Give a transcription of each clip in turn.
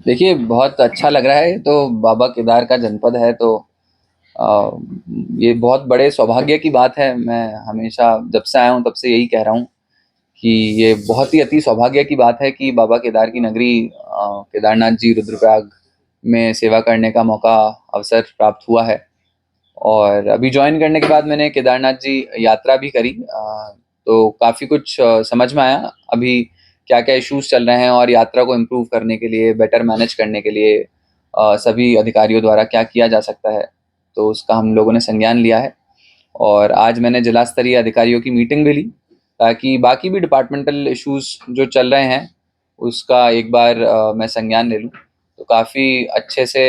देखिए, बहुत अच्छा लग रहा है। ये तो बाबा केदार का जनपद है, तो अ, ये बहुत बड़े सौभाग्य की बात है। मैं हमेशा जब से आया हूँ तब से यही कह रहा हूँ कि ये बहुत ही अति सौभाग्य की बात है कि बाबा केदार की नगरी केदारनाथ जी रुद्रप्रयाग में सेवा करने का मौका, अवसर प्राप्त हुआ है। और अभी ज्वाइन करने के बाद मैंने केदारनाथ जी यात्रा भी करी, तो काफ़ी कुछ समझ में आया अभी क्या क्या इश्यूज चल रहे हैं और यात्रा को इम्प्रूव करने के लिए, बेटर मैनेज करने के लिए सभी अधिकारियों द्वारा क्या किया जा सकता है। तो उसका हम लोगों ने संज्ञान लिया है और आज मैंने जिला स्तरीय अधिकारियों की मीटिंग भी ली ताकि बाकी भी डिपार्टमेंटल इश्यूज जो चल रहे हैं उसका एक बार मैं संज्ञान ले लूँ। तो काफ़ी अच्छे से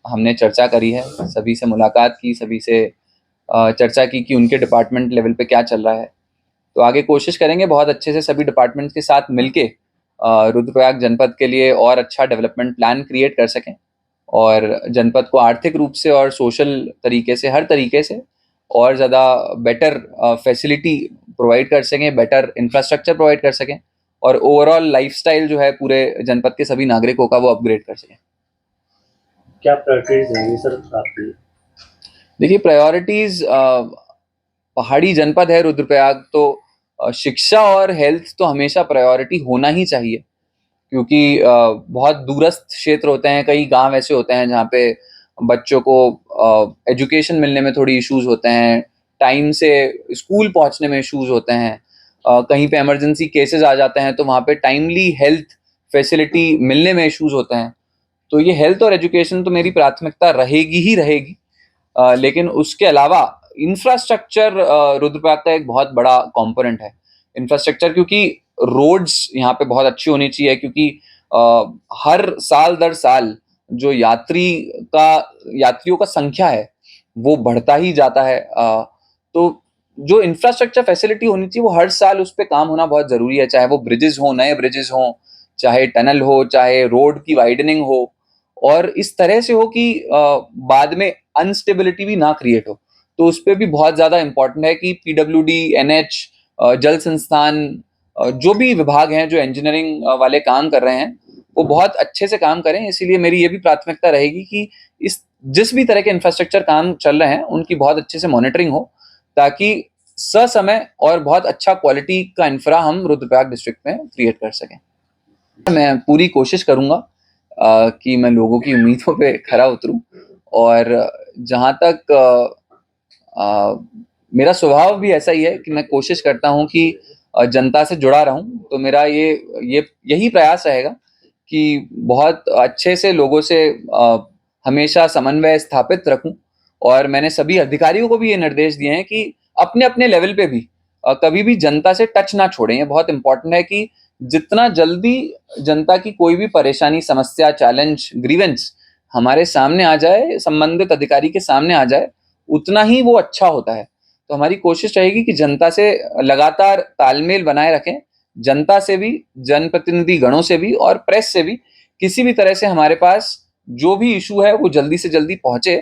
हमने चर्चा करी है, सभी से मुलाकात की, सभी से चर्चा की कि उनके डिपार्टमेंट लेवल पे क्या चल रहा है। तो आगे कोशिश करेंगे बहुत अच्छे से सभी डिपार्टमेंट्स के साथ मिलके रुद्रप्रयाग जनपद के लिए और अच्छा डेवलपमेंट प्लान क्रिएट कर सकें और जनपद को आर्थिक रूप से और सोशल तरीके से, हर तरीके से और ज़्यादा बेटर फैसिलिटी प्रोवाइड कर सकें, बेटर इंफ्रास्ट्रक्चर प्रोवाइड कर सकें और ओवरऑल लाइफस्टाइल जो है पूरे जनपद के सभी नागरिकों का वो अपग्रेड कर सकें। क्या प्रायोरिटीज रहेंगी सर आपकी? देखिए, प्रायोरिटीज़, पहाड़ी जनपद है रुद्रप्रयाग, तो शिक्षा और हेल्थ तो हमेशा प्रायोरिटी होना ही चाहिए क्योंकि बहुत दूरस्थ क्षेत्र होते हैं, कई गांव ऐसे होते हैं जहाँ पे बच्चों को एजुकेशन मिलने में थोड़ी इश्यूज होते हैं, टाइम से स्कूल पहुंचने में इश्यूज होते हैं, कहीं पे इमरजेंसी केसेस आ जाते हैं तो वहाँ पे टाइमली हेल्थ फैसिलिटी मिलने में इश्यूज होते हैं। तो ये हेल्थ और एजुकेशन तो मेरी प्राथमिकता रहेगी ही रहेगी, लेकिन उसके अलावा इंफ्रास्ट्रक्चर रुद्रप्रयाग का एक बहुत बड़ा कंपोनेंट है। इंफ्रास्ट्रक्चर क्योंकि रोड्स यहाँ पे बहुत अच्छी होनी चाहिए क्योंकि हर साल दर साल जो यात्रियों का संख्या है वो बढ़ता ही जाता है। तो जो इंफ्रास्ट्रक्चर फैसिलिटी होनी चाहिए वो हर साल उस पर काम होना बहुत ज़रूरी है, चाहे वो ब्रिजेस हो, नए ब्रिजेस हो, चाहे टनल हो, चाहे रोड की वाइडनिंग हो, और इस तरह से हो कि बाद में अनस्टेबिलिटी भी ना क्रिएट हो। तो उस पर भी बहुत ज़्यादा इंपॉर्टेंट है कि पीडब्ल्यूडी, एनएच, जल संस्थान, जो भी विभाग हैं जो इंजीनियरिंग वाले काम कर रहे हैं वो बहुत अच्छे से काम करें। इसीलिए मेरी ये भी प्राथमिकता रहेगी कि इस जिस भी तरह के इंफ्रास्ट्रक्चर काम चल रहे हैं उनकी बहुत अच्छे से मॉनिटरिंग हो ताकि ससमय और बहुत अच्छा क्वालिटी का इंफ्रा हम रुद्रप्रयाग डिस्ट्रिक्ट में क्रिएट कर सकें। मैं पूरी कोशिश करूंगा कि मैं लोगों की उम्मीदों पे खरा उतरूं और जहां तक अ, मेरा स्वभाव भी ऐसा ही है कि मैं कोशिश करता हूं कि जनता से जुड़ा रहूं। तो मेरा ये यही प्रयास रहेगा कि बहुत अच्छे से लोगों से हमेशा समन्वय स्थापित रखूं। और मैंने सभी अधिकारियों को भी ये निर्देश दिए हैं कि अपने अपने लेवल पे भी कभी भी जनता से टच ना छोड़ें। ये बहुत इंपॉर्टेंट है कि जितना जल्दी जनता की कोई भी परेशानी, समस्या, चैलेंज, ग्रीवेंस हमारे सामने आ जाए, संबंधित अधिकारी के सामने आ जाए, उतना ही वो अच्छा होता है। तो हमारी कोशिश रहेगी कि जनता से लगातार तालमेल बनाए रखें, जनता से भी, जनप्रतिनिधि गणों से भी और प्रेस से भी किसी भी तरह से हमारे पास जो भी इशू है वो जल्दी से जल्दी पहुंचे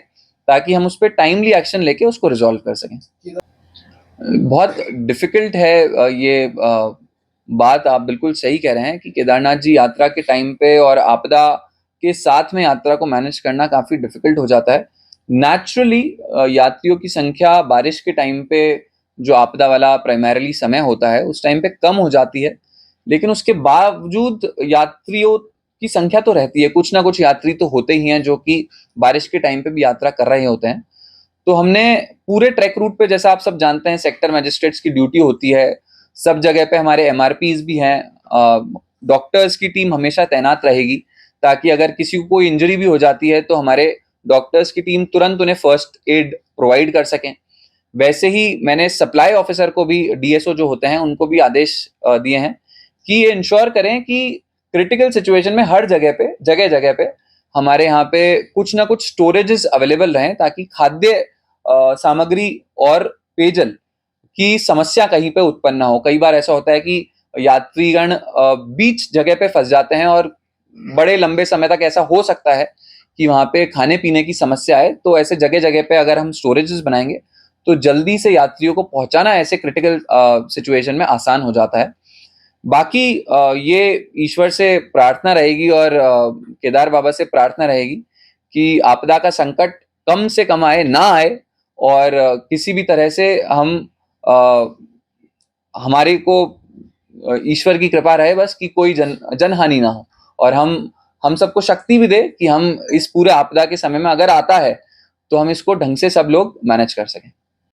ताकि हम उस पर टाइमली एक्शन लेके उसको रिजॉल्व कर सकें। बहुत डिफिकल्ट है ये बात आप बिल्कुल सही कह रहे हैं कि केदारनाथ जी यात्रा के टाइम पे और आपदा के साथ में यात्रा को मैनेज करना काफ़ी डिफिकल्ट हो जाता है। नेचुरली यात्रियों की संख्या बारिश के टाइम पे, जो आपदा वाला प्राइमरीली समय होता है, उस टाइम पे कम हो जाती है, लेकिन उसके बावजूद यात्रियों की संख्या तो रहती है। कुछ ना कुछ यात्री तो होते ही हैं जो कि बारिश के टाइम पे भी यात्रा कर रहे होते हैं। तो हमने पूरे ट्रैक रूट पे, जैसा आप सब जानते हैं, सेक्टर मजिस्ट्रेट्स की ड्यूटी होती है, सब जगह पे हमारे एमआरपीज भी हैं, डॉक्टर्स की टीम हमेशा तैनात रहेगी ताकि अगर किसी को कोई इंजरी भी हो जाती है तो हमारे डॉक्टर्स की टीम तुरंत उन्हें फर्स्ट एड प्रोवाइड कर सकें। वैसे ही मैंने सप्लाई ऑफिसर को भी, डीएसओ जो होते हैं, उनको भी आदेश दिए हैं कि ये इंश्योर करें कि क्रिटिकल सिचुएशन में हर जगह पे, जगह जगह पे हमारे यहाँ पे कुछ ना कुछ स्टोरेजेस अवेलेबल रहें ताकि खाद्य सामग्री और पेयजल की समस्या कहीं पे उत्पन्न ना हो। कई बार ऐसा होता है कि यात्रीगण बीच जगह पे फंस जाते हैं और बड़े लंबे समय तक ऐसा हो सकता है कि वहाँ पे खाने पीने की समस्या है। तो ऐसे जगह जगह पे अगर हम स्टोरेजेस बनाएंगे तो जल्दी से यात्रियों को पहुंचाना ऐसे क्रिटिकल सिचुएशन में आसान हो जाता है। बाकी ये ईश्वर से प्रार्थना रहेगी और केदार बाबा से प्रार्थना रहेगी कि आपदा का संकट कम से कम आए, ना आए, और किसी भी तरह से हम हमारे को ईश्वर की कृपा रहे बस कि कोई जनहानि ना हो, और हम सबको शक्ति भी दे कि हम इस पूरे आपदा के समय में अगर आता है तो हम इसको ढंग से सब लोग मैनेज कर सकें।